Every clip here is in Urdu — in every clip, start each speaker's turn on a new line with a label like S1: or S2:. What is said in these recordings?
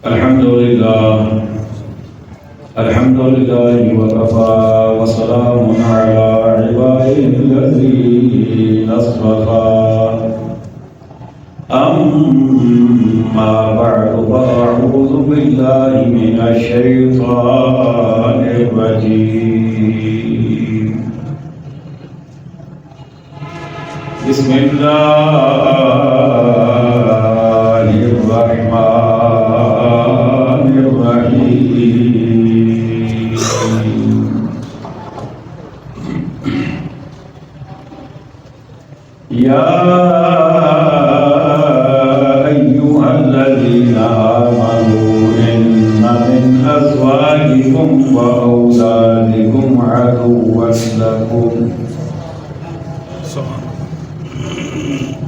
S1: الحمد لله وكفى وسلام على عباده الذين اصطفى أما بعد فأعوذ بالله من الشيطان الرجيم بسم الله الرحمن الرحيم يا أيها الذين آمنوا إن من أزواجكم وأولادكم عدوا لكم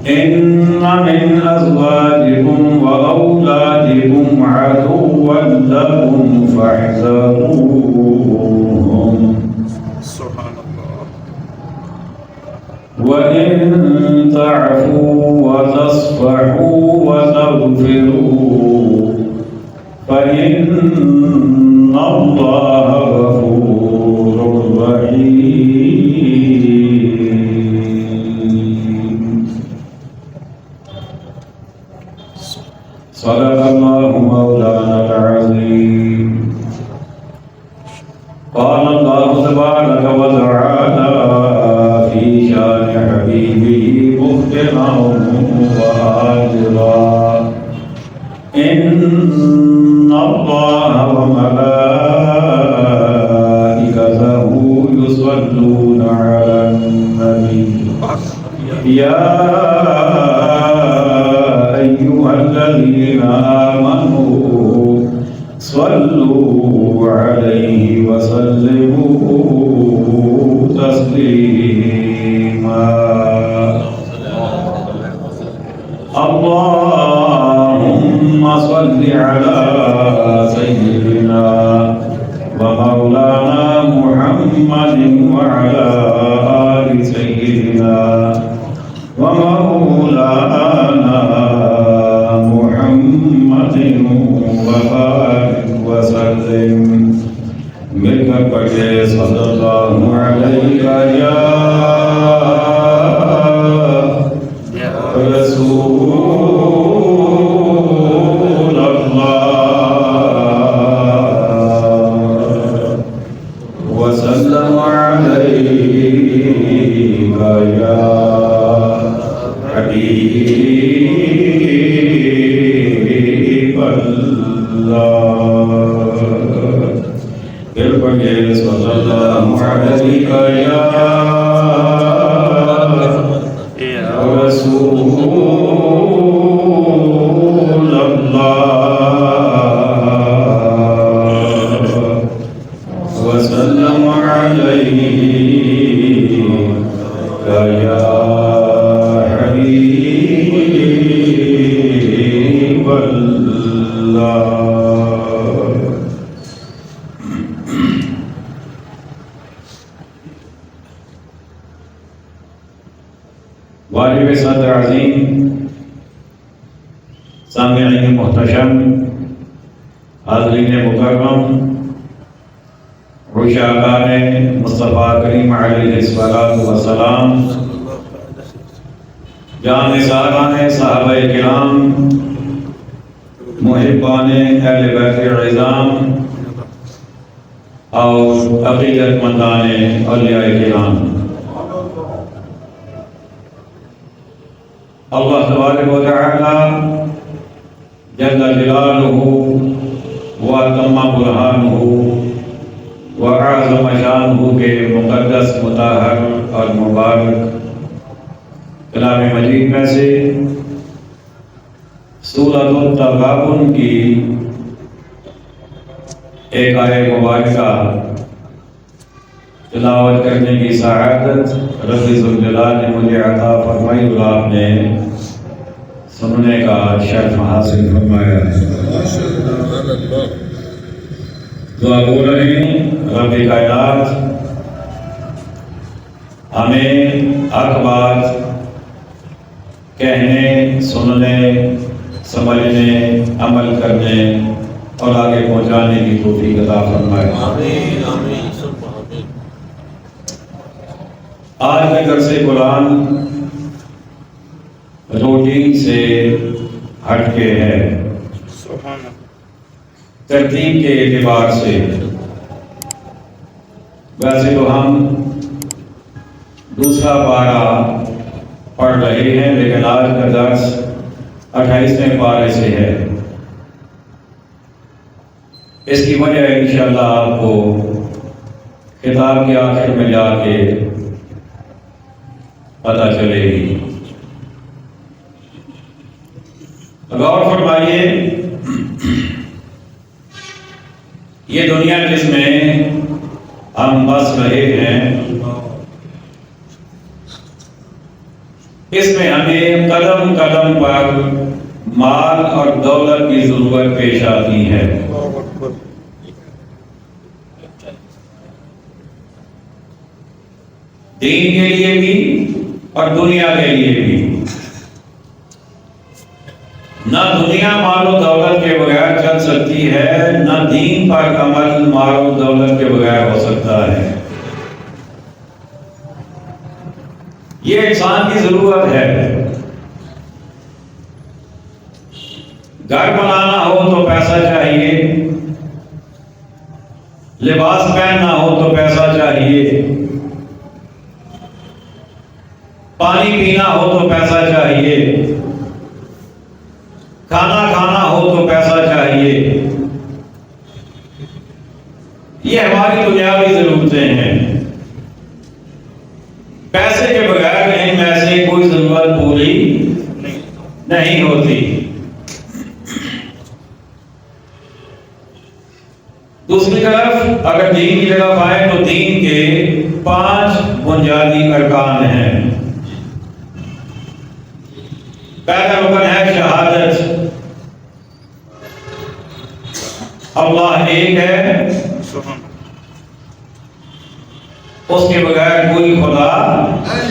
S1: إن من أزواجكم وأولادكم عدوا لكم فاحذروهم
S2: سبحان الله.
S1: وإن تعفوا وتصفحوا وتغفروا فإن الله غفور رحيم. صدق الله مولانا العظيم. قال الله تبارك وتعالى في شان حبيبه مخبرا وآخرا إن الله وملائكته يصلون على النبي يا أيها الذين آمنوا صلوا عليه وسلموا تسليما. اللهم صل على سيدنا ومولانا محمد وعلى آل سيدنا ومولانا محمد وبارك وسلم. مل کر پڑھے صلی اللہ علیہ یا رسول اللہ وسلم علیہ یا حبیب اللہ. پھر پڑھے صلی اللہ علیہ یا رسول اللہ وسلم علیہ یا حبیب اللہ. واجب صدر عظیم، سامعین محتشم، حاضرین مکرم، عشاقان مصطفیٰ کریم علیہ الصلاۃ والسلام، جان ساران صحابہ کرام، محبان اہل بیت العظام اور عقیدت مندان اولیاء کرام. اللہ تبارک و تعالی جل جلالہ وتم برہانہ وعظم شانہ کے مقدس، مطہر اور مبارک کلام مجید میں سے سورۃ التغابن کی ایک آیت مبارکہ تلاوت کرنے کی سعادت رب ذوالجلال نے مجھے عطا فرمائی اور آپ نے سننے کا شرف حاصل فرمایا ہے. دعا گو رہے ہیں رب کائنات ہمیں حق بات کہنے، سننے، سمجھنے، عمل کرنے اور آگے پہنچانے کی توفیق عطا فرمائے۔
S3: آمین آمین سب آمین۔
S1: آج کا درس قرآن روٹین سے ہٹ کے ہے،
S2: سبحان اللہ۔
S1: ترتیب کے اعتبار سے۔ ویسے تو ہم دوسرا پارہ پڑھ رہے ہیں، لیکن آج کا درس 28ویں پارے سے ہے۔ اس کی وجہ انشاءاللہ آپ کو کتاب کے آخر میں جا کے پتہ چلے گی۔ غور فرمائیے، یہ دنیا جس میں ہم بس رہے ہیں، اس میں ہمیں قدم قدم پر مال اور دولت کی ضرورت پیش آتی ہے۔
S2: اللہ اکبر۔
S1: دین کے لیے بھی اور دنیا کے لیے بھی۔ نہ دنیا مال و دولت کے بغیر چل سکتی ہے، نہ دین پر عمل مال و دولت کے بغیر ہو سکتا ہے۔ یہ انسان کی ضرورت ہے۔ گھر بنانا ہو تو پیسہ چاہیے، لباس پہننا ہو تو پیسہ چاہیے، پانی پینا ہو تو پیسہ چاہیے، کھانا کھانا ہو تو پیسہ چاہیے۔ یہ ہماری دنیاوی ضرورتیں ہیں۔ پیسے کے بغیر ان میں سے کوئی ضرورت پوری نہیں ہوتی۔ دوسری طرف اگر دین کی جگہ پائیں تو دین کے 5 بنیادی ارکان ہیں۔ پہلا رکن ہے شہادت، اللہ ایک ہے،
S2: سبحان اللہ۔
S1: اس کے بغیر کوئی خدا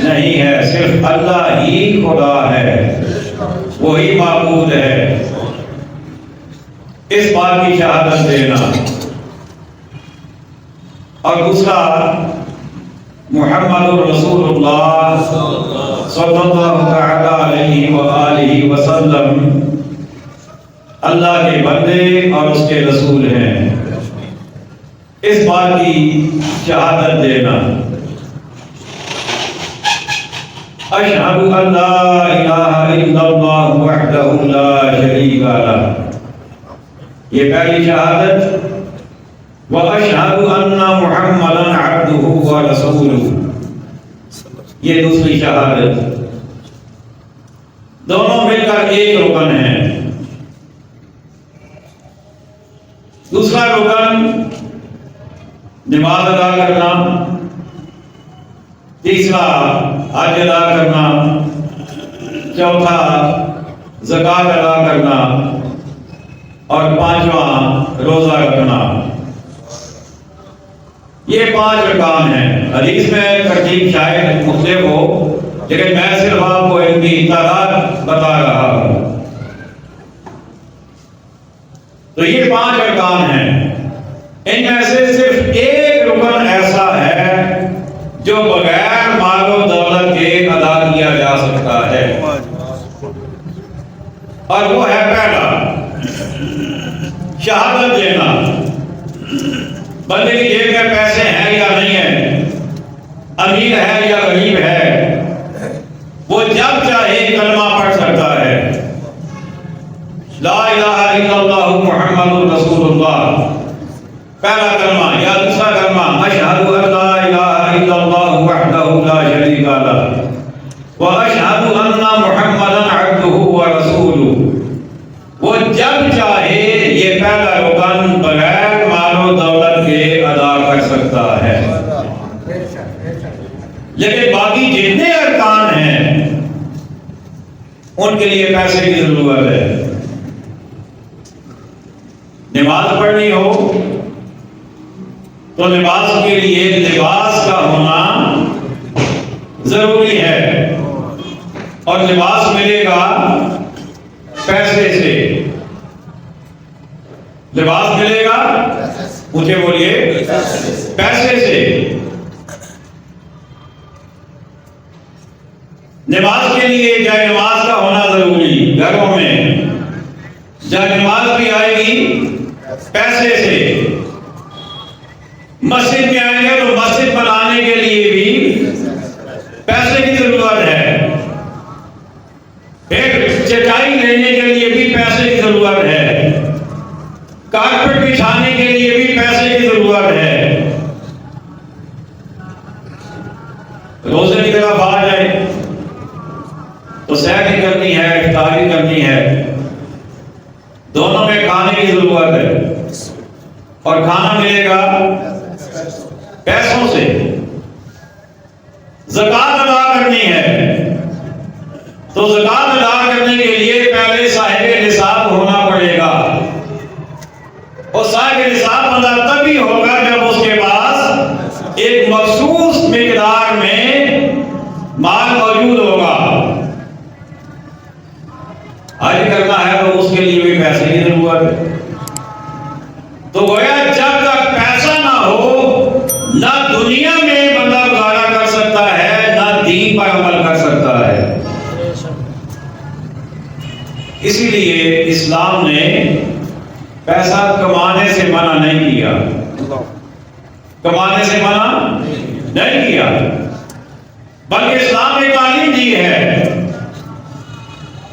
S1: نہیں ہے، صرف اللہ ہی خدا ہے، وہی معبود ہے۔ اس بات کی شہادت دینا۔ اور دوسرا محمد رسول اللہ صلی اللہ تعالی علیہ وآلہ وسلم اللہ کے بندے اور اس کے رسول ہیں، اس بات کی شہادت دینا۔ اشہد ان لا الہ الا اللہ وحدہ لا شریک لہ، یہ پہلی شہادت۔ واشہد ان محمدا عبدہ ورسولہ، یہ دوسری شہادت۔ دونوں مل کر ایک رکن ہے۔ دوسرا رکن نماز ادا کرنا، تیسرا حج ادا کرنا، چوتھا زکوٰۃ ادا کرنا، اور پانچواں روزہ رکھنا۔ یہ 5 ارکان ہیں۔ حدیث میں ترتیب شاید مختلف ہو، لیکن میں صرف آپ کو ان کی تعداد بتا رہا ہوں۔ تو یہ 5 ارکان ہیں۔ ان میں سے صرف ایک رکن ایسا ہے جو بغیر مال و دولت کے ادا کیا جا سکتا ہے، اور وہ ہے پہلا شہادت دینا۔ بندے کی جیب میں پیسے ہیں یا نہیں ہیں، امیر ہے یا غریب ہے، وہ جب چاہے کلمہ پڑھ سکتا ہے، لا الہ الا اللہ محمد رسول اللہ، پہلا کلمہ یا دوسرا کلمہ اشہد ان لا الہ الا اللہ وحدہ لا شریک لہ واشہد ان محمدا عبدہ ورسولہ۔ وہ جب چاہے یہ پہلا رکن بغیر مال و دولت کے ادا کر سکتا ہے، لیکن باقی جتنے ارکان ہیں ان کے لیے پیسے کی ضرورت ہے۔ نماز پڑھنی ہو تو لباس کے لیے لباس کا ہونا ضروری ہے، اور لباس ملے گا پیسے سے۔ لباس ملے گا اونچے بولیے پیسے سے. نماز کے لیے جائے نماز کا ہونا ضروری گھروں میں. جائے نماز بھی آئے گی پیسے سے. مسجد میں آئیں گے تو مسجد بنانے کے لیے بھی پیسے کی ضرورت ہے. ایک چٹائی لینے کے لیے بھی پیسے کی ضرورت ہے. کارپیٹ بچھانے کے لیے بھی پیسے کی ضرورت ہے. روزے کی طرف آ جائے تو سحر کرنی ہے, افطاری کرنی ہے, دونوں میں کھانے کی ضرورت ہے. اور کھانا ملے گا پیسوں سے. زکات ادا کرنی ہے تو زکات ادا کرنے کے لیے پہلے صاحب نصاب ہونا پڑے گا. اور صاحب نصاب بندہ تبھی ہوگا جب اس کے پاس ایک مخصوص مقدار میں مال موجود ہوگا. حج کرنا ہے تو اس کے لیے بھی پیسے کی ضرورت ہے. تو گویا جب تک پیسہ نہ ہو نہ دنیا میں بندہ گزارا کر سکتا ہے نہ دین پر عمل کر سکتا ہے. اسی لیے اسلام نے پیسہ کمانے سے منع نہیں کیا. کمانے سے منع نہیں کیا بلکہ اسلام نے تعلیم دی ہے.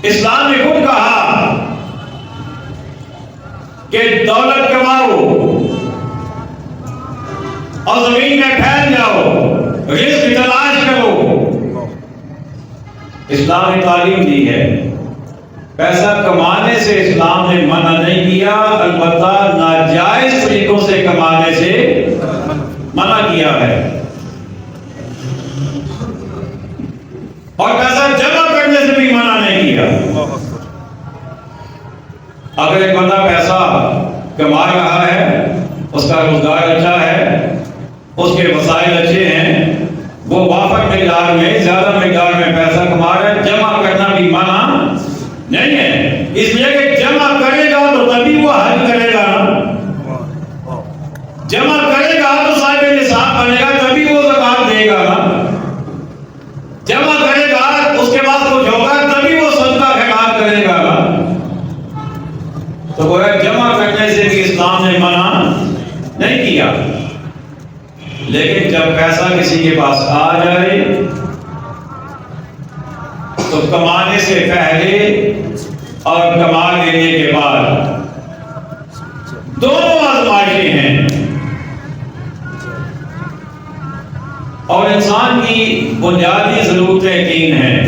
S1: اسلام نے خود کہا کہ دولت کماؤ اور زمین میں پھیل جاؤ, رزق تلاش کرو. اسلام نے تعلیم دی ہے. پیسہ کمانے سے اسلام نے منع نہیں کیا, البتہ ناجائز طریقوں سے کمانے سے منع کیا ہے. اور پیسہ جمع کرنے سے بھی منع نہیں کیا. اگر ایک بندہ پیسہ کما رہا ہے, اس کا روزگار اچھا ہے, اس کے وسائل اچھے ہیں, وہ وافق مقدار میں زیادہ مقدار میں پیسہ کما رہا ہے, جمع کرنا بھی منع نہیں ہے. اس لیے کہ جمع کرے گا تو تبھی وہ حج کرے گا. جمع کرے گا تو صاحب نصاب بنے گا, تبھی وہ زکات دے گا. جمع کرے گا اس کے بعد کچھ ہوگا تبھی وہ صدقہ خیرات کرے گا. تو گویا جمع کرنے سے بھی اسلام نے منع نہیں کیا. لیکن جب پیسہ کسی کے پاس آ جائے تو کمانے سے پہلے اور کما لینے کے بعد دونوں آزمائشیں ہیں. اور انسان کی بنیادی ضرورتیں تین ہیں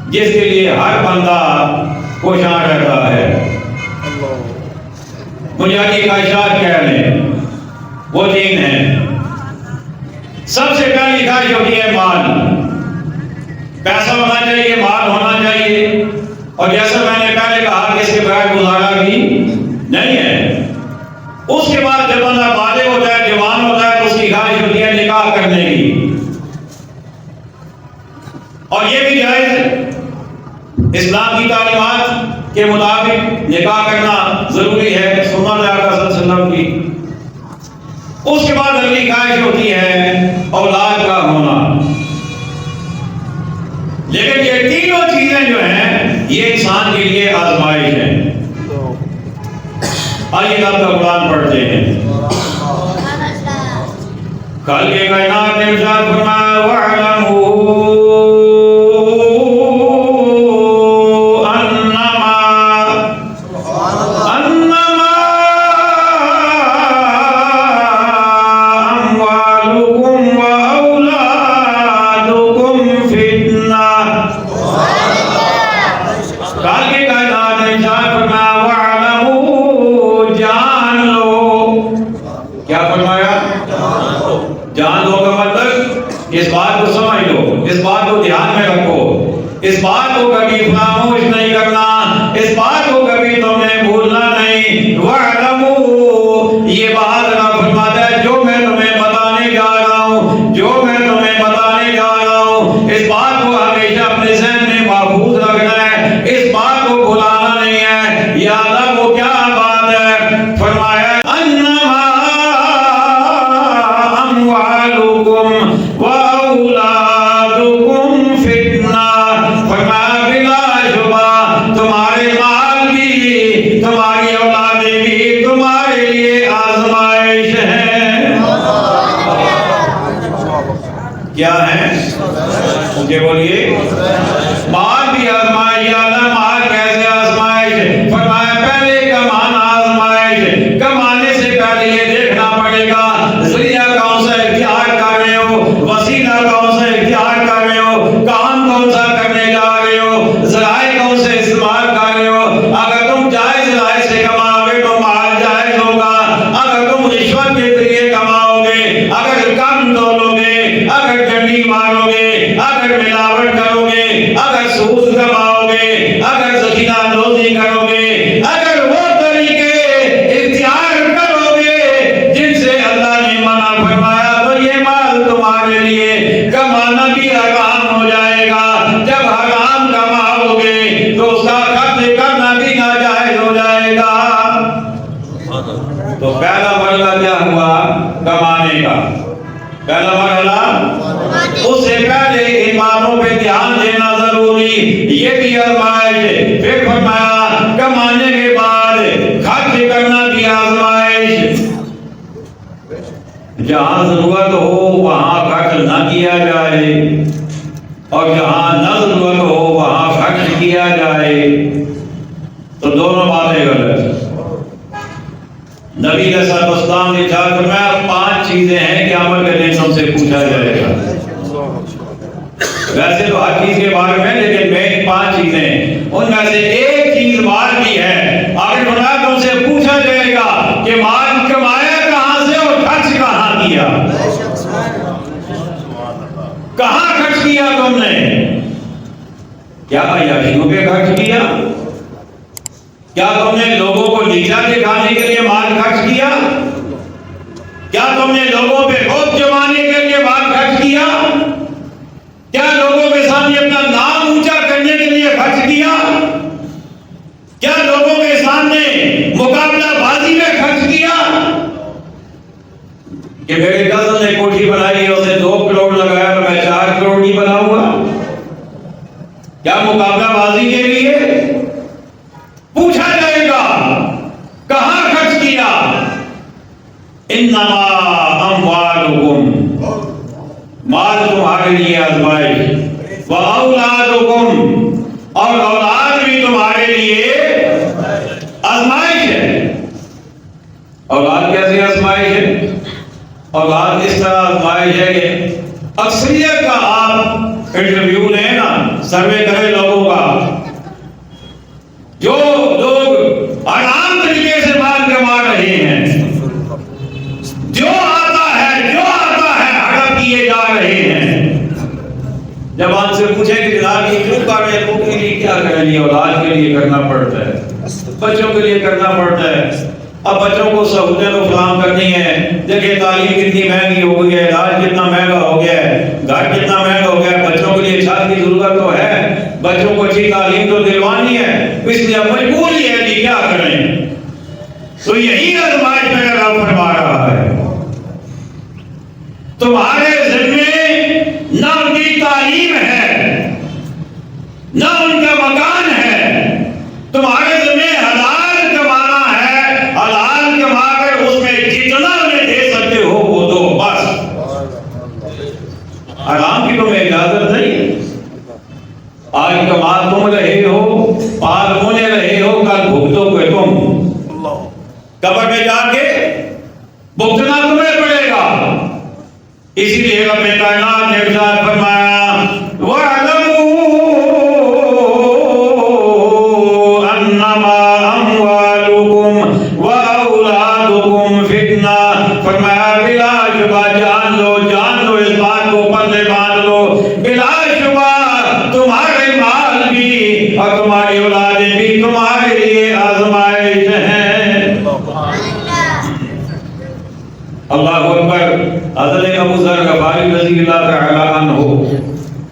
S1: جس کے لیے ہر بندہ کوشاں رہتا ہے. بنیادی خواہشات کہہ لیں, وہ تین ہیں. سب سے پہلی خواہش ہوتی ہے مال. پیسہ ہونا چاہیے, مال ہونا چاہیے. اور جیسا میں نے پہلے کہا کہ اس کے بغیر گزارا بھی نہیں ہے. اس کے بعد جب بندہ بالغ ہوتا ہے, جوان ہوتا ہے, تو اس کی خواہش ہوتی ہے نکاح کرنے کی. اور یہ بھی جائز ہے. اسلام کی تعلیمات کے مطابق نکاح کرنا ضروری ہے, سنت ہے آقا صلی اللہ علیہ وسلم کی. اس کے بعد اگلی خواہش ہوتی ہے اولاد کا ہونا. لیکن یہ تینوں چیزیں جو ہیں یہ انسان کے لیے آزمائش ہیں. آئیے آپ کا قرآن پڑھتے ہیں. خالق کائنات نے ارشاد فرمایا وَاعْلَمُوا اس بات کو کبھی فراموش نہیں کرنا, اس بات کو کبھی تم نے بھولنا نہیں. وَاعْلَمُوا یہ بات رب فرماتا ہے جو میں تمہیں بتانے جا رہا ہوں, جو میں تمہیں بتانے جا رہا ہوں, اس بات کو ہمیشہ اپنے ذہن میں محفوظ رکھنا ہے, اس بات کو بھلانا نہیں ہے. یاد رکھو کیا بات ہے, اونچے بولیے مال بھی آزمائش یا اللہ مال کیسے آزمائش فرمایا پہلے کمانا آزمائش کمانے سے پہلے یہ دیکھنا پڑے گا ذریعہ کون سا اختیار کر رہے ہو وسیلہ کون سا اختیار کر رہے ہو کام کون سا کرنے جا رہے ہو ذرائع کون سے استعمال کر رہے ہو اگر تم جائز ذرائع سے کماؤ گے تو مال جائز ہوگا اگر تم رشوت کے ذریعے کماؤ گے اگر کم تولو گے اگر ڈنڈی مارو گے اگر ملاوٹ کرو گے اگر سود کماؤ گے اگر ذخیرہ اندوزی کرو گے اگر وہ طریقے اختیار کرو گے جن سے اللہ نے منع فرمایا تو یہ مال تمہارے لیے کمانا بھی حرام ہو جائے گا جب حرام کماؤ گے تو اس کا خرچ کرنا بھی ناجائز ہو جائے گا تو پہلا مرحلہ کیا ہوا کمانے کا پہلا مرحلہ اس سے پہلے ان باتوں پہ دھیان دینا ضروری یہ بھی آزمائش پھر فرمایا کمانے کے بعد خرچ کرنا بھی آزمائش جہاں ضرورت ہو وہاں خرچ نہ کیا جائے اور جہاں نہ ضرورت ہو وہاں خرچ کیا جائے تو دونوں باتیں غلط نبی علیہ السلام نے کہا کہ میں 5 چیزیں ہیں کہ عمل کے دن تم سے پوچھا جائے گا ویسے تو ہر چیز کے بارے میں لیکن مین 5 چیزیں ہیں ان میں سے ایک چیز مال کی ہے آگے بڑھا تم سے پوچھا جائے گا کہ مال کمایا کہاں سے اور خرچ کہاں کیا کہاں خرچ کیا تم نے کیا عیاشیوں پہ خرچ کیا کیا تم نے لوگوں کو نیچا دکھانے کے لیے مال خرچ کیا کیا تم نے لوگوں پہ خوف جمانے کے لیے مال خرچ کیا کیا لوگوں کے سامنے اپنا نام اونچا کرنے کے لیے خرچ کیا کیا لوگوں کے سامنے مقابلہ بازی میں خرچ کیا کہ میرے کزن نے کوٹھی بنائی ہے اسے 2 کروڑ لگایا تو میں 4 کروڑ نہیں بناؤں گا کیا مقابلہ بازی کے لیے پوچھا جائے گا کہاں خرچ کیا انما اموالکم مال تمہارے لیے آزمائش واولادکم اور اولاد بھی تمہارے لیے آزمائش ہے اولاد کیسے آزمائش ہے اولاد اس طرح آزمائش ہے کہ اکثریت کا آپ انٹرویو لیں نا سروے کریں لوگوں کا جو لوگ حرام طریقے سے مال کما رہے ہیں جو آتا ہے ہڑپ کیے جا رہے ہیں جب آپ سے پوچھیں کہ جناب یہ کیوں کر رہے ہیں ان کے لیے کیا کریں گے اولاد کے لیے کرنا پڑتا ہے بچوں کے لیے کرنا پڑتا ہے اب بچوں کو سہولتیں تو فراہم کرنی ہے دیکھیں تعلیم کتنی مہنگی ہو گئی ہے علاج کتنا مہنگا ہو گیا ہے گھر کتنا مہنگا ہو گیا ہے بچوں کے لیے چھت کی ضرورت تو ہے بچوں کو اچھی تعلیم تو دلوانی ہے اس لیے مجبوری ہے کہ کیا کریں تو یہی آزمائش میرا رب فرما رہا ہے تمہارے ذمے نہ ان کی تعلیم ہے نہ ان کا مکان ہے تمہارے ذمے حلال کمانا ہے حلال کما کر اس میں جتنا انہیں دے سکتے ہو وہ دو بس حرام کی تمہیں اجازت نہیں آج کما تم رہے ہو پال ہونے رہے ہو کل بھگتو گے تم قبر میں جا کے بھگتنا تمہیں پڑے گا اسی لیے رب کائنات نے ارشاد فرمایا وَاعْلَمُوا أَنَّمَا أَمْوَالُكُمْ وَأَوْلَادُكُمْ فِتْنَةٌ فرمایا بلا شبہ جان لو اس بات کو پلے باندھ لو بلا شبہ تمہارے مال بھی اور تمہاری اولادیں بھی تمہارے لیے آزمائش ہیں اللہ اکبر حضرت ابو ذر غفاری رضی اللہ تعالی عنہ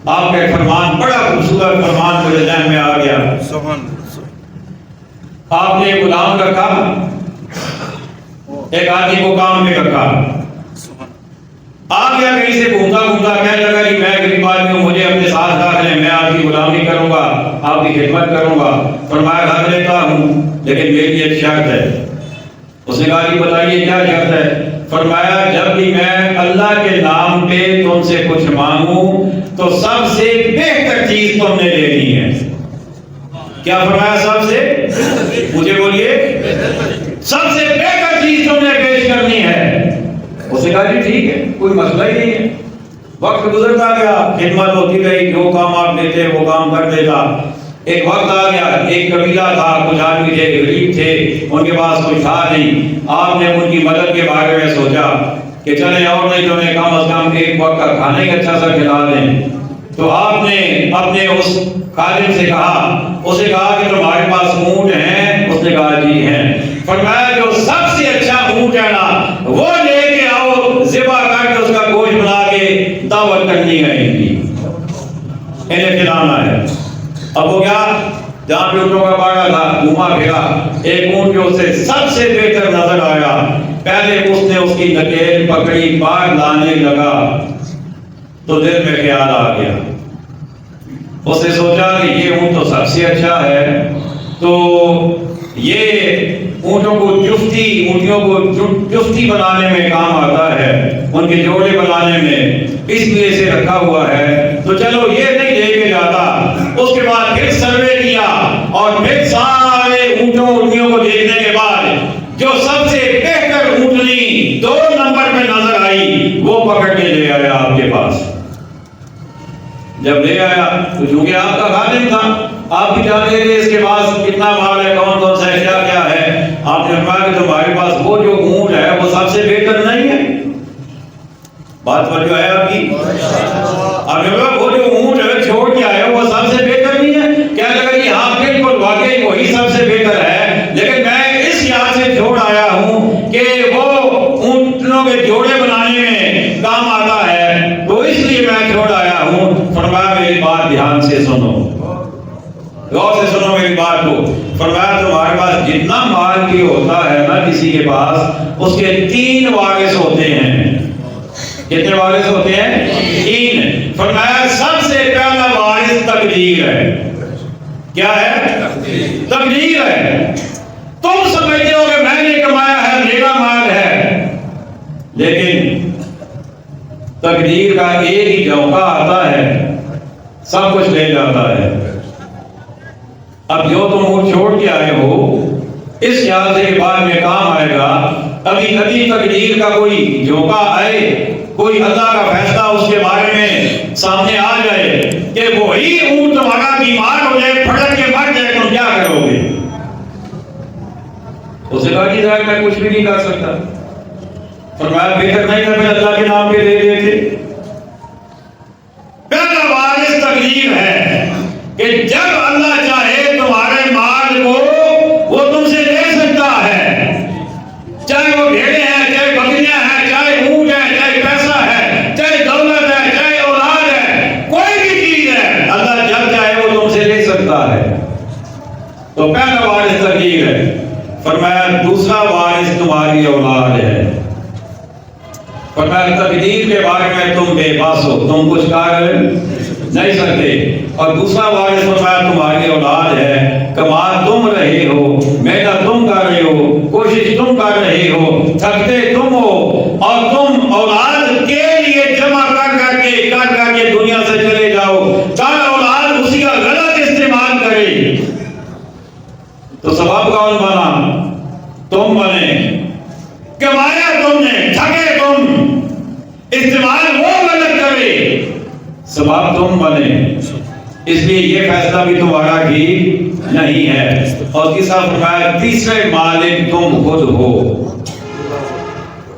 S1: آپ کا فرمان بڑا خوبصورت فرمان میرے ذہن میں آ گیا آپ نے ایک غلام رکھا ایک آدمی کو کام میں رکھا آ گیا کہیں سے گھومتا گھومتا کہنے لگا کہ میں غریب آدمی ہوں مجھے اپنے ساتھ رکھ لیں میں آپ کی غلامی کروں گا آپ کی خدمت کروں گا فرمایا رکھ لیتا ہوں لیکن میری ایک شرط ہے اس نے کہا کہ بتائیے کیا شرط ہے فرمایا جب بھی میں اللہ کے نام پہ تم سے کچھ مانگوں تو سب سے بہتر چیز تم نے لینی ہے. کیا فرمایا؟ سب سے، مجھے بولیے، سب سے بہتر چیز تم نے پیش کرنی ہے. اسے کہا جی ٹھیک ہے، کوئی مسئلہ ہی نہیں ہے. وقت گزرتا گیا، خدمت ہوتی گئی، جو کام آپ دیتے وہ کام کر دیتا. ایک وقت آ گیا، ایک قبیلہ تھا، کچھ آدمی تھے، غریب تھے، ان کے پاس کچھ تھا نہیں. آپ نے ان کی مدد کے بارے میں سوچا کہ چلے اور نہیں تو میں کم از کم ایک وقت کا کھانا ہی اچھا سا کھلا دیں. تو آپ نے اپنے اس خادم سے کہا کہ تمہارے پاس اونٹ ہیں؟ اس نے کہا جی ہیں. فرمایا جو سب سے اچھا اونٹ ہے نا وہ لے کے آؤ، ذبح کر کے اس کا گوشت بنا کے دعوت کرنی ہے ان کی، انہیں کھلانا ہے. اب وہ کیا، جہاں پہ اونٹوں کا باڑا تھا گھوما پھرا، ایک اونٹ جو اسے سب سے بہتر نظر آیا. پہلے اس نے اس کی نکیل پکڑی، باہر لانے لگا تو دل میں خیال آ گیا. اس نے سوچا کہ یہ اونٹ تو سب سے اچھا ہے، تو یہ اونٹوں کو اونٹیوں کو جفتی بنانے میں کام آتا ہے، ان کے جوڑے بنانے میں، اس لیے سے رکھا ہوا ہے. تو چلو یہ نہیں لے کے جاتا. اس کے بعد پھر سروے کیا اور پھر سارے اونٹیوں کو دیکھنے کے بعد جو سب سے بہتر اونٹنی 2 نمبر پہ نظر آئی وہ پکڑ کے لے آیا آپ کے پاس. جب لے آیا تو چونکہ آپ کا خادم تھا، آپ بھی جانتے تھے اس کے پاس کتنا مال ہے، کون کون سا اشیاء کیا ہے. آپ نے فرمایا کہ تمہارے پاس وہ جو اونٹ ہے وہ سب سے بہتر نہیں ہے. بات پر جو ہے آپ کی، آپ نے کہا وہ جو اونٹ ہے چھوڑ کے آئے وہ سب سے بہتر نہیں ہے. کیا لگا کہ ہاں بالکل واقعی وہی سب سے بہتر ہے، لیکن میں اس یاد سے چھوڑ آیا ہوں کہ وہ اونٹوں کے جوڑے بنانے میں کام آتا ہے، تو اس لیے میں چھوڑ آیا ہوں. فرمایا میری بات دھیان سے سنو، غور سے سنو میری بات کو. فرمایا تمہارے پاس جتنا مال بھی ہوتا ہے نا کسی کے پاس، اس کے 3 وارث ہوتے ہیں. کتنے وارث ہوتے ہیں؟ 3. فرمایا سب سے پہلا وارث تقدیر ہے. کیا ہے؟ تقدیر ہے. تم سمجھتے ہو کہ میں نے کمایا ہے، میرا مال ہے، لیکن تقدیر کا ایک ہی جھونکا آتا ہے، سب کچھ لے جاتا ہے. اب جو تم وہ چھوڑ کے آئے ہو اس خیال سے بعد میں کام آئے گا، ابھی تقدیر کا کوئی جھونکا آئے، کوئی اللہ کا فیصلہ اس کے بارے میں سامنے آ جائے کہ وہی اونٹ تمہارا بیمار ہو جائے، پھڑک کے مر جائے، تم کیا کرو گے؟ اسے کہا کہ ظاہر میں کچھ بھی نہیں کر سکتا. فرمایا بہتر نہیں تھا پھر اللہ کے نام پہ دے دیتے. پہلا وارث تقدیر ہے کہ جب اللہ چاہے تمہارے مال کو وہ تم سے لے سکتا ہے، چاہے وہ بھیڑیں ہیں، چاہے بکریاں ہیں، چاہے اونٹ ہے، چاہے پیسہ ہے، چاہے دولت ہے، چاہے اولاد ہے، کوئی بھی چیز ہے، اللہ جب چاہے وہ تم سے لے سکتا ہے. تو پہلا وارث تقدیر ہے. فرمایا دوسرا وارث تمہاری اولاد ہے. فرمایا تقدیر کے بارے میں تم بے بس ہو، تم کچھ کر نہیں سکتے. اور دوسرا وارث فرمایا تمہاری اولاد ہے. کما تم رہے ہو، محنت تم کر رہے ہو، کوشش تم کر رہے ہو، تھکتے تم ہو، اور تم اولاد کے لیے جمع کر کے دنیا سے چلے جاؤ، تاکہ اولاد اسی کا غلط استعمال کرے. تو سبب کون بنا؟ تم بنے. کمایا تم نے، تھکے تم، استعمال وہ غلط کرے، سبب تم بنے. اس لیے یہ فیصلہ بھی تمہارا ہی نہیں ہے. اور تیسرا فرمایا تیسرے مالک تم خود ہو.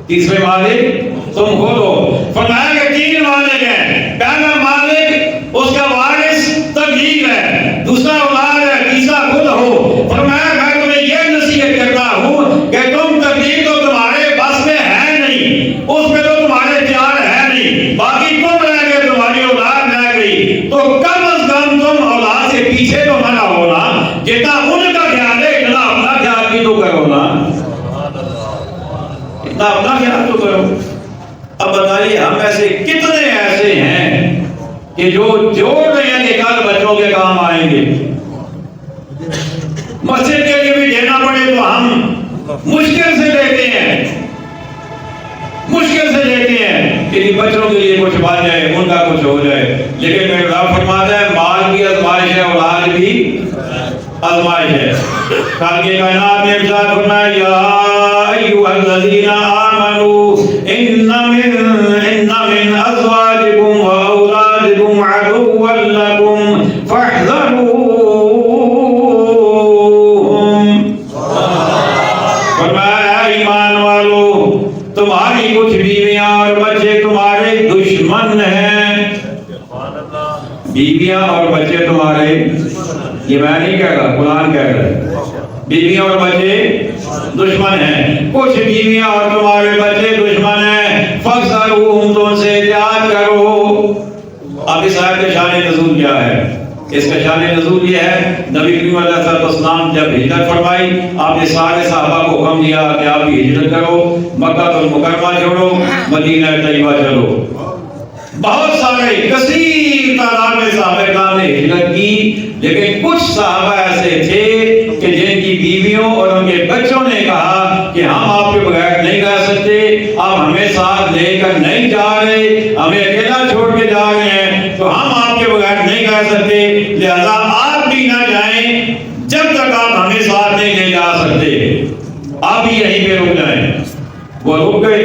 S1: تیسرے مالک تم خود ہو. فرمایا کہ 3 مالک ہیں. پہلا مالک اس کا وارث تقدیر ہے، دوسرا اولاد ہے، تیسرا خود ہو. فرمایا میں تمہیں یہ نصیحت کرتا ہوں کہ تم تقدیر تو تمہارے بس میں ہے نہیں، اس میں تو تمہارے اختیار ہے نہیں، باقی تم رہ گئے، تمہاری اولاد رہ گئی، تو کم از کم تم اولاد سے پیچھے تو نہ رہو نا. جتنا ان کا خیال ہے اتنا اپنا خیال بھی تو کرو نا، اتنا اپنا خیال تو کرو. اب بتائیے ہم ایسے کتنے ایسے ہیں کہ جو جوڑ رہے ہیں کہ کل بچوں کے کام آئیں گے، مسجد کے لیے بھی دینا پڑے تو ہم مشکل سے دیتے ہیں کہ بچوں کے لیے کچھ بن جائے، ان کا کچھ ہو جائے. لیکن میرے رب فرماتا ہے مال بھی آزمائش ہے، اولاد بھی آزمائش ہے. خالق کائنات نے ارشاد فرمایا یا ایھا الذین آمنوا ان من ازواجکم و اولادکم عدوا لکم فاحذروہم. فرمایا ایمان والو تمہاری کچھ بیویاں اور بچے تمہارے دشمن ہیں. بیویاں اور بچے تمہارے، یہ میں نہیں کہہ رہا، قرآن کہہ رہا ہے. بیویاں اور بچے دشمن ہیں. کچھ بیویاں اور تمہارے بچے دشمن ہیں. فَاحْذَرُوهُمْ، تو ان سے احتیاط کرو. اب اس آیت کا شان نزول کیا ہے؟ اس کا شان نزول یہ ہے نبی کریم علیہ السلام جب ہجرت فرمائی، آپ نے سارے صحابہ کو حکم دیا کہ آپ بھی ہجرت کرو، مکہ المکرمہ چھوڑو، مدینہ طیبہ چلو. بہت سارے کثیر تعداد میں صحابہ کرام نے ہجرت کی، لیکن کچھ صحابہ ایسے تھے کہ جن کی بیویوں اور ان کے بچوں نے کہا کہ ہم آپ کے بغیر نہیں رہ سکتے، آپ ہمیں ساتھ لے کر نہیں جا رہے، ہمیں اکیلا چھوڑ کے جا رہے ہیں، تو ہم آپ کے بغیر نہیں رہ سکتے، لہذا آپ بھی نہ جائیں جب تک آپ ہمیں ساتھ نہیں لے جا سکتے، آپ بھی یہیں پہ رک جائیں. وہ رک گئے.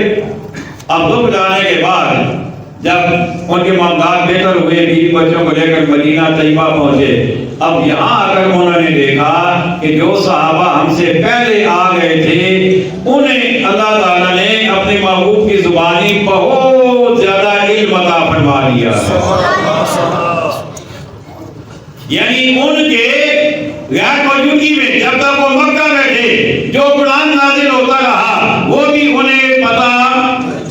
S1: اب رک جانے کے بعد جب ان کے معاملات بہتر ہوئے، بیوی بچوں کو لے کر مدینہ طیبہ پہنچے. اب یہاں آ کر انہوں نے دیکھا کہ جو صحابہ ہم سے پہلے آ گئے تھے انہیں اللہ تعالیٰ نے اپنے محبوب کی زبانی بہت زیادہ علم عطا فرما دیا. یعنی ان کے غیر موجودگی میں جب تک وہ مکہ میں تھے جو قرآن نازل ہوتا رہا وہ بھی انہیں پتا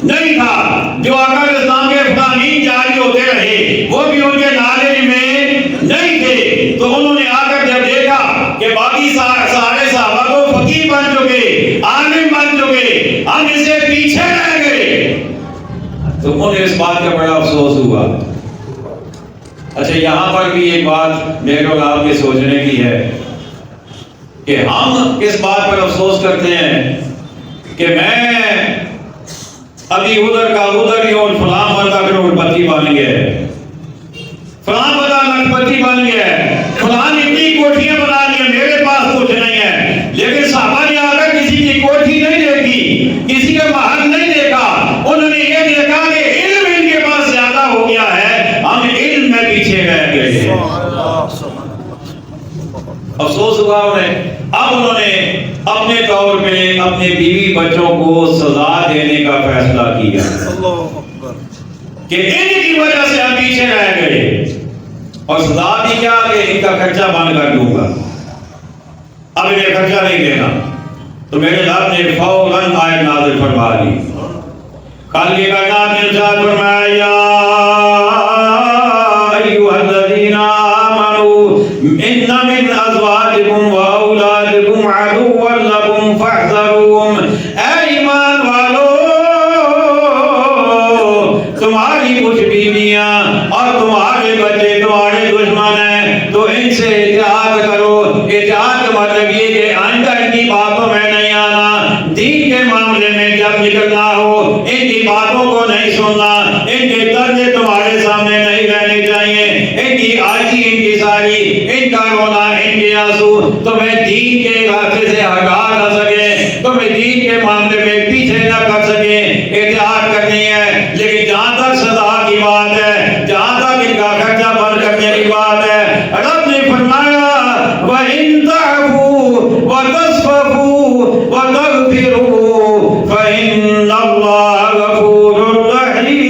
S1: نہیں تھا. جو آقا اسلام کے فرامین جاری ہوتے رہے وہ بھی ان کے نالج میں نہیں تھے. تو انہوں نے آ کر جب دیکھا کہ باقی سارے صحابہ کو فقیہ بن چکے، عالم بن چکے، ہم اس سے پیچھے رہ گئے، تو انہیں اس بات کا بڑا افسوس ہوا. اچھا یہاں پر بھی ایک بات میرے اور آپ کے سوچنے کی ہے کہ ہم کس بات پر افسوس کرتے ہیں کہ میں ابھی ادھر کا ادھر ہی اور فلاں بندہ کروڑ پتی بن گیا ہے، فلاں بندہ لکھ پتی بن گیا ہے، فلاں اتنی کوٹھیاں بنا لی، میرے پاس کچھ نہیں ہے. لیکن صحابہ نے آ کر کسی کی کوٹھی نہیں دیکھی، کسی کا محل نہیں دیکھا، انہوں نے یہ دیکھا کہ علم ان کے پاس زیادہ ہو گیا ہے، ہم علم میں پیچھے رہ گئے ہیں. افسوس ہوا انہیں. اب انہوں نے اپنے طور پہ اپنے بیوی بچوں کو سزا دینے کا فیصلہ کیا کہ ان کی وجہ سے ہم پیچھے رہ گئے، اور سزا بھی کیا کہ ان کا خرچہ بند کر دوں گا، اب انہیں خرچہ نہیں دینا. تو میرے رب نے فوراً آیت نازل فرما دی. خالق کائنات نے ارشاد فرمایا یا ایھا الذین آمنوا ان من ازواجکم و اولادکم عدوا لکم فاحذروہم. اے ایمان والو تمہاری کچھ بیویاں اور تمہارے بچے تمہارے دشمن ہیں، تو ان سے احتیاط کرو. احتیاط کا مطلب یہ کہ آئندہ ان کی باتوں میں نہیں آنا، دین کے معاملے میں جب نکلنا ہو ان کی باتوں کو نہیں سننا، ان کے طرزے تمہارے سامنے نہیں رہنے چاہیے، ان کی آجی، ان کی ساری، ان کا رونا، ان کے آنسو تمہیں دین کے راستے سے ہٹا نہ سکے، تمہیں دین کے معاملے میں پیچھے نہ کر سکے. احتیاط کرنی ہے. لیکن جہاں تک سزا کی بات ہے، جہاں تک ان کا خرچہ بند کرنے کی بات ہے، رب نے فرمایا وَإِن تَعْفُوا وَتَصْفَحُوا وَتَغْفِرُوا فَإِنَّ اللَّهَ غَفُورٌ رَحِيمٌ.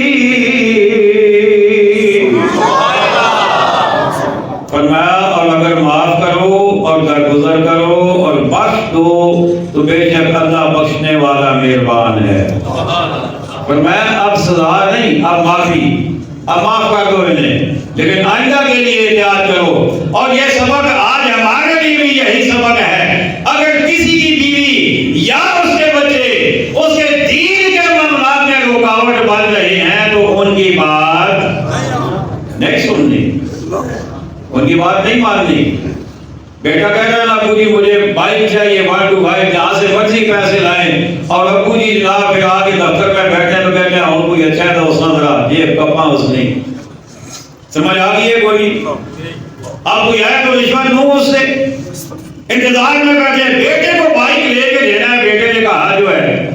S1: فرمایا اور اگر معاف کرو اور درگزر کرو اور بخش دو تو بے شک اللہ بخشنے والا مہربان ہے. فرمایا اب سزا نہیں، اب معافی، اب معاف کر دو انہیں، لیکن آئندہ کے لیے احتیاط کرو. اور یہ سبق آج ہمارے لیے بھی یہی سبق ہے. اگر کسی کی بیوی یا اس کے بچے اس کے دین کے معاملات میں رکاوٹ بن رہے ہیں تو ان کی بات نہیں سننی، ان کی بات نہیں ماننی. بیٹا کہہ رہا ہے ابو جی مجھے بائک چاہیے 125 جہاں سے مرضی پیسے لائیں، اور ابو جی جناب پھر آ کے دفتر میں بیٹھے تو کہتے ہیں اور کوئی اچھا ہے تو اس یہ کپا اس نے سمجھ آ گئی ہے کوئی؟ آپ کوئی آئے تو رشوت نو اس سے انتظار میں بیٹھے، بیٹے کو بائک لے کے دینا ہے، بیٹے نے کہا جو ہے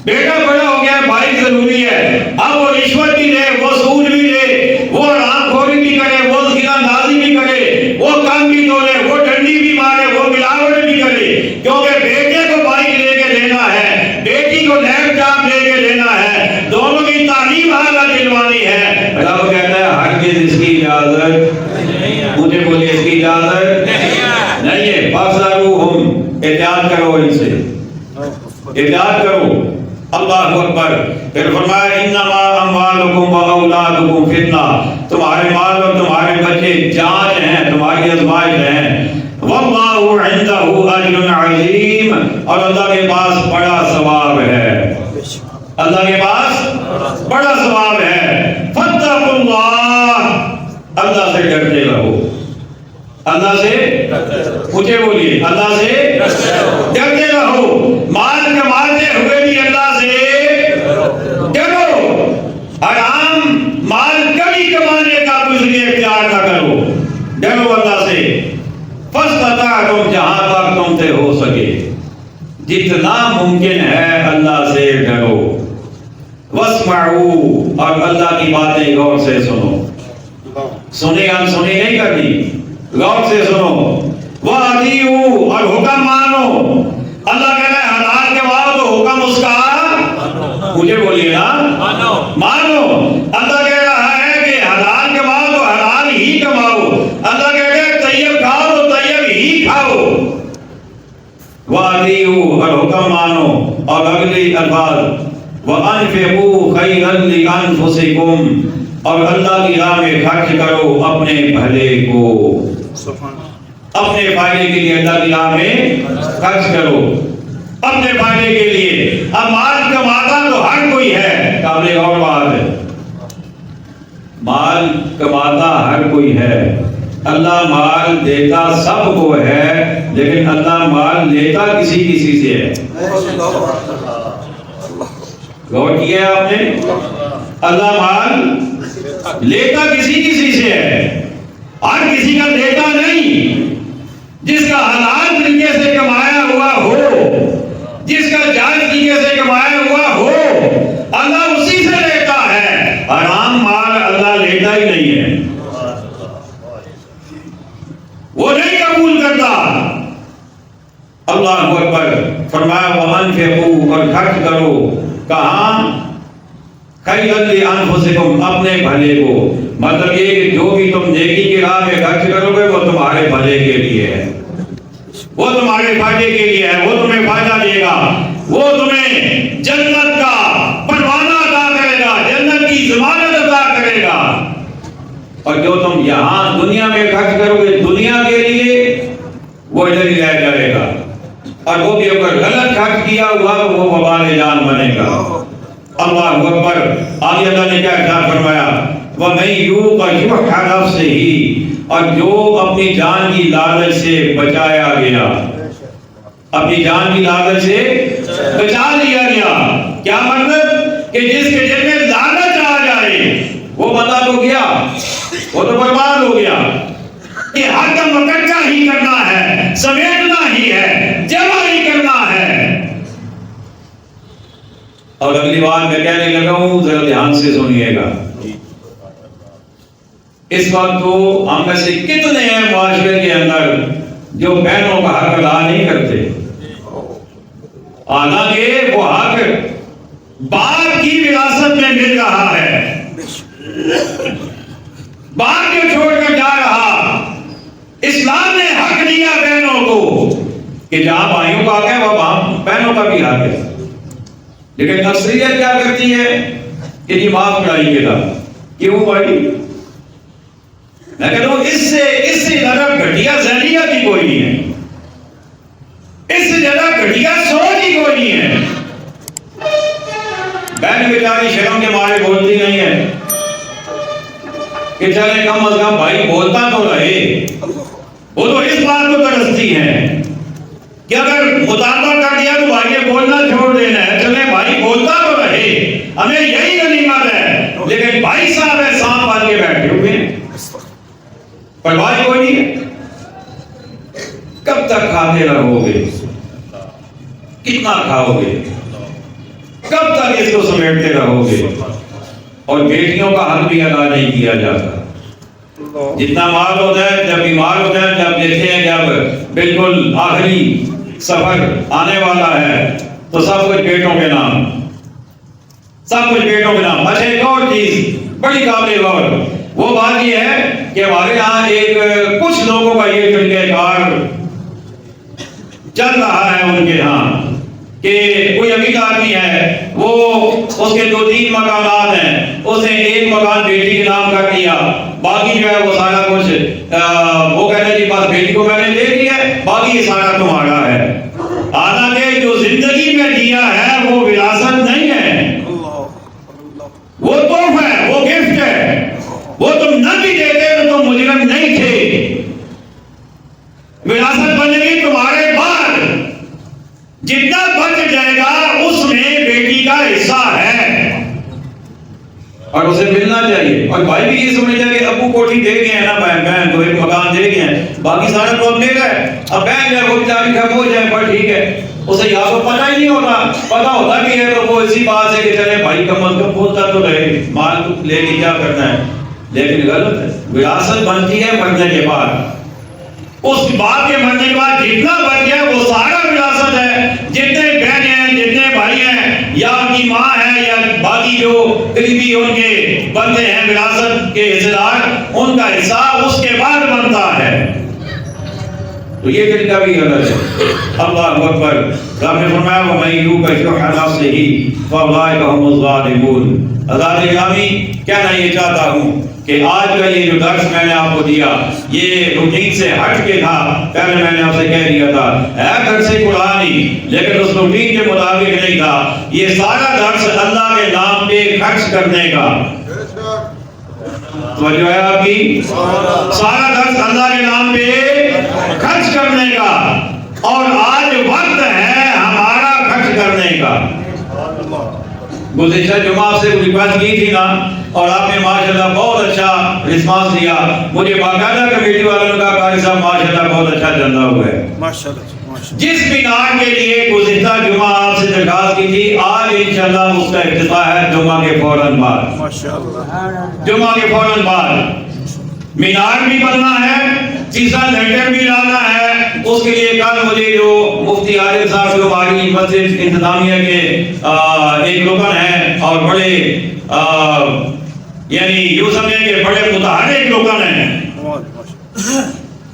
S1: بیٹا بڑا ہو گیا ہے، بائک ضروری ہے، اب وہ رشوت بھی لے، وہ سود بھی لے، وہ حرام خوری بھی کرے، وہ زنا اندازی بھی کرے، وہ کام بھی تولے، وہ ڈنڈی بھی مارے، وہ ملاوٹ بھی کرے، کیونکہ بیٹے کو بائک لے کے دینا ہے، بیٹی کو لیپ ٹاپ لے کے دینا ہے، دونوں کی تعلیم حالت دلوانی ہے۔ رب کہتا ہے ہرگز اس کی اجازت، مجھے بولیے اس کی اجازت نہیں ہے۔ فَاحْذَرُوهُمْ، احتیاط کرو ان سے، احتیاط کرو۔ اللہ اکبر۔ پھر فرمایا انما اموالکم واولادکم فتنہ، تمہارے مال اور تمہارے بچے جانچ ہیں، تمہاری آزمائش ہیں۔ واللہ عندہ اجر عظیم، اور اللہ کے پاس بڑا ثواب ہے، اللہ کے پاس بڑا ثواب ہے۔ فاتقوا اللہ، اللہ سے ڈرتے رہو، اللہ سے مجھے بولیے اللہ سے ڈرتے رہو، مال کماتے ہوئے بھی اللہ سے ڈرو، حرام مال کبھی کمانے کا کچھ بھی اختیار نہ کرو، ڈرو اللہ سے۔ فاستطعتم، جہاں تک تم سے ہو سکے، جتنا ممکن ہے اللہ سے ڈرو۔ واسمعوا، اور اللہ کی باتیں غور سے سنو، سنی انسنی نہیں کرنی، غور سے سنو۔ وَأَطِیعُوا، اور حکم مانو، اللہ کہتا ہے حلال کماؤ تو حکم اس کا مجھے بولیے نا مانو۔ اللہ کہہ رہا ہے کہ حلال کماؤ تو حلال ہی کماؤ، اللہ کہتا ہے طیب کھاؤ تو طیب ہی کھاؤ۔ وَأَطِیعُوا، اور حکم مانو، اور اگلی الفاظ وَأَنفِقُوا خَيْرًا لِأَنفُسِكُمْ، اور اللہ کی راہ میں خرچ کرو اپنے بھلے کو، اپنے فائدے کے لیے اللہ کی راہ میں خرچ کرو، اپنے فائدے کے لیے۔ اب مال کماتا تو ہر کوئی ہے، قابل غور بات ہے، مال کماتا ہر کوئی ہے، اللہ مال دیتا سب کو ہے، لیکن اللہ مال لیتا کسی کسی سے ہے۔ غور کیا ہے آپ نے؟ اللہ مال لیتا کسی کسی سے ہے، ہر کسی کا دیتا نہیں۔ جس کا حلال طریقے سے کمایا ہوا ہو، جس کا جائز طریقے سے کمایا ہوا ہو، اللہ اسی سے لیتا ہے، حرام مال اللہ لیتا ہی نہیں ہے، وہ نہیں قبول کرتا۔ اللہ اکبر۔ فرمایا وَأَنفِقُوا، اور خرچ کرو، کہاں؟ خَيْرًا لِأَنفُسِكُمْ، اپنے بھلے کو، مطلب یہ کہ جو بھی تم نیکی کی راہ میں خرچ کرو گے وہ تمہارے بھلے کے لیے ہے، وہ تمہارے فائدے کے لیے ہے، وہ تمہیں فائدہ دے گا، وہ تمہیں جنت کا پروانہ عطا کرے گا، جنت کی ضمانت عطا کرے گا۔ اور جو تم یہاں دنیا میں خرچ کرو گے دنیا کے لیے، وہ ادھر ہی رہ جائے گا، اور وہ بھی اگر غلط خرچ کیا ہوا تو وہ وبال جان بنے گا۔ اللہ اکبر۔ آگے اللہ نے کیا ارشاد فرمایا؟ وَمَن یُوقَ شُحَّ نَفْسِهِ، اور جو اپنی جان کی لالچ سے بچایا گیا، اپنی جان کی لالچ سے بچا لیا گیا۔ کیا مطلب؟ کہ جس کے دل میں لالچ آ جائے وہ بندہ تو گیا، وہ تو برباد ہو گیا۔ یہ ہر دم اکٹھا ہی کرنا ہے، سمیٹنا ہی ہے، جمع ہی کرنا ہے۔ اور اگلی بات میں کہنے لگا ہوں، ذرا دھیان سے سنیے گا۔ اس وقت تو ہم میں سے کتنے ہیں معاشرے کے اندر جو بہنوں کا حق ادا نہیں کرتے، حالانکہ وہ حق باپ کی وراثت میں مل رہا ہے، باپ کے چھوڑ کر جا رہا۔ اسلام نے حق دیا بہنوں کو کہ جہاں بھائیوں کا حق ہے وہاں بہنوں کا بھی حق ہے، لیکن اکثریت کیا کرتی ہے کہ جی معاف کرائیے گا۔ کیوں بھائی؟ میں کہتا ہوں اس سے زیادہ گھٹیا ذہنیت ہی کوئی نہیں ہے، اس سے زیادہ گھٹیا سوچ ہی کوئی نہیں ہے۔ بہن بیچاری شرم کے مارے بولتی نہیں ہے کہ چلے کم از کم بھائی بولتا تو رہے، وہ تو اس بات کو ترستی ہے کہ اگر مطالبہ کر دیا تو بھائی نے بولنا چھوڑ دینا ہے، چلے بھائی بولتا تو رہے، ہمیں یہی غنیمت ہے، لیکن بھائی پرواہ کوئی نہیں ہے. کب تک کھاتے رہو گے؟ کتنا کھاؤ گے؟ کب تک اس کو سمیٹتے رہو گے؟ اور بیٹیوں کا حق بھی ادا نہیں کیا جاتا. جتنا مال ہوتا ہے، جب بیمار ہوتا ہے، جب دیکھتے ہیں جب بالکل آخری سفر آنے والا ہے تو سب کچھ بیٹوں کے نام، سب کچھ بیٹوں کے نام. اچھا ایک اور چیز بڑی قابل غور، وہ بات یہ ہے کہ ہمارے یہاں ایک کچھ لوگوں کا یہ طریقہ کار چل رہا ہے ان کے ہاں کہ کوئی امیر آدمی ہے، وہ اس کے 2-3 مکانات ہیں، اس نے ایک مکان بیٹی کے نام کر دیا، باقی جو ہے وہ سارا کچھ وہ کہتے ہیں جی بس بیٹی کو میں نے دے دیا ہے، باقی یہ سارا تمہارا ہے. حالانکہ جو زندگی میں دیا ہے وہ وراثت نہیں ہے، وہ تحفہ ہے، وہ گفٹ ہے. وہ تم نہ بھی دیتے تو تم مجرم نہیں تھے. وراثت بنے گی تمہارے بعد، جتنا بچ جائے گا اس میں بیٹی کا حصہ ہے اور اسے ملنا چاہیے. اور بھائی بھی یہ سمجھتا ہے کہ ابو کوٹھی دے گئے ہیں نا، بہن کو ایک مکان دے گئے ہیں، باقی سارا تو اب لے گئے. اب بہن جو ہے وہ بیچاری ختم ہو جائے پر ٹھیک ہے، اسے یا تو پتہ ہی نہیں ہوتا، پتہ ہوتا بھی ہے تو وہ اسی بات سے کہ چلے بھائی کم از کم بولتا تو رہے، مال لے کے کیا کرنا ہے. لیکن غلط ہے. وراثت بنتی ہے مرنے کے بعد. اس باپ کے مرنے کے بعد جتنا بچ گیا وہ سارا وراثت ہے. جتنے بہن ہیں، جتنے بھائی ہیں، یا ان کی ماں ہے یا باقی جو قریبی ان کے بندے ہیں وراثت کے حصے دار، ان کا حصہ اس کے بعد بنتا ہے. تو یہ طریقہ بھی غلط ہے. اللہ اکبر. رب نے فرمایا وَمَن يُوقَ شُحَّ نَفْسِهِ فَأُولَٰئِكَ هُمُ الظَّالِمُونَ. حضرات گرامی، کہنا یہ چاہتا ہوں کہ آج کا یہ جو درس میں نے آپ کو دیا یہ روٹین سے ہٹ کے تھا. پہلے میں نے آپ سے کہہ دیا تھا ہے درس قرآنی، لیکن اس روٹین کے مطابق نہیں تھا. یہ سارا درس اللہ کے نام پہ خرچ کرنے کا، توجہ ہے آپ کی، سارا درس اللہ کے نام پہ خرچ کرنے کا. اور آج وقت ہے ہمارا خرچ کرنے کا. گزشتہ جمعہ آپ سے ریکویسٹ کی تھی نا، اور آپ نے ماشاءاللہ بہت اچھا رسپانس دیا. مجھے باقاعدہ کمیٹی والوں نے کہا قاری صاحب ماشاءاللہ بہت اچھا چل رہا ہوا ہے. جس مینار کے لیے گزشتہ جمعہ آپ سے درخواست کی تھی، آج انشاءاللہ اس کا افتتاح ہے جمعہ کے فوراً بعد. جمعہ کے فوراً بعد مینار بھی بننا ہے، تیسرا لینٹر بھی لانا ہے. اس کے لیے کل مجھے جو مفتی عارف صاحب جو ہماری مسجد انتظامیہ کے ایک رکن ہیں اور بڑے یعنی یوں سمجھیں کہ بڑے متحرک رکن ہیں،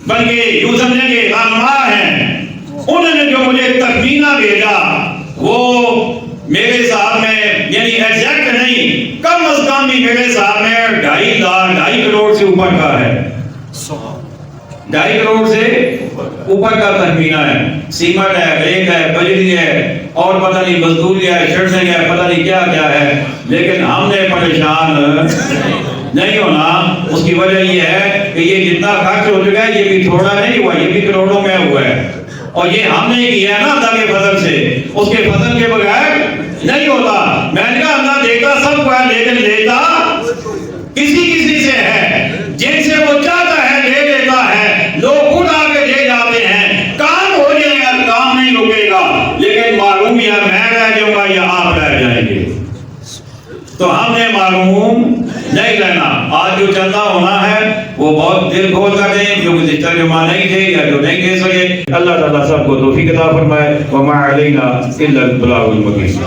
S1: بلکہ یوں سمجھیں کہ رہنما ہیں، انہوں نے جو مجھے تخمینہ بھیجا وہ میرے حساب میں یعنی ایگزیکٹ نہیں، کم از کم بھی میرے حساب میں 2.5 کروڑ سے اوپر کا ہے. 2.5 کروڑ سے اوپر کا تخمینہ ہے. سیمنٹ ہے، ریت ہے، بجری ہے، اور پتہ نہیں مزدوری ہے، شرٹنگ ہے، پتہ نہیں کیا کیا ہے. لیکن ہم نے پریشان نہیں ہونا. اس کی وجہ یہ ہے کہ یہ جتنا خرچ ہو چکا ہے یہ بھی تھوڑا نہیں ہوا، یہ بھی کروڑوں میں ہوا ہے. اور یہ ہم نے کیا ہے نا اللہ کے فضل سے، اس کے فضل کے بغیر نہیں ہوتا. میں نے کہا اللہ دیتا سب کو ہے لیکن لیتا کسی سے ہے. جن سے وہ چاہتا ہے لے لیتا ہے. لوگ خود آ کے دے جاتے ہیں. کام ہو جائے گا، کام نہیں رکے گا، لیکن معلوم یا میں رہ جاؤں گا یا آپ رہ جائیں گے. تو ہم نے معلوم نہیں رہنا. آج جو چندہ ہونا ہے وہ بہت دل کھول کر دیں، جو گزشتہ جمعہ نہیں تھے یا جو نہیں دے سکے. اللہ تعالیٰ سب کو توفیق عطا فرمائے. وما علینا الا البلاغ المبین.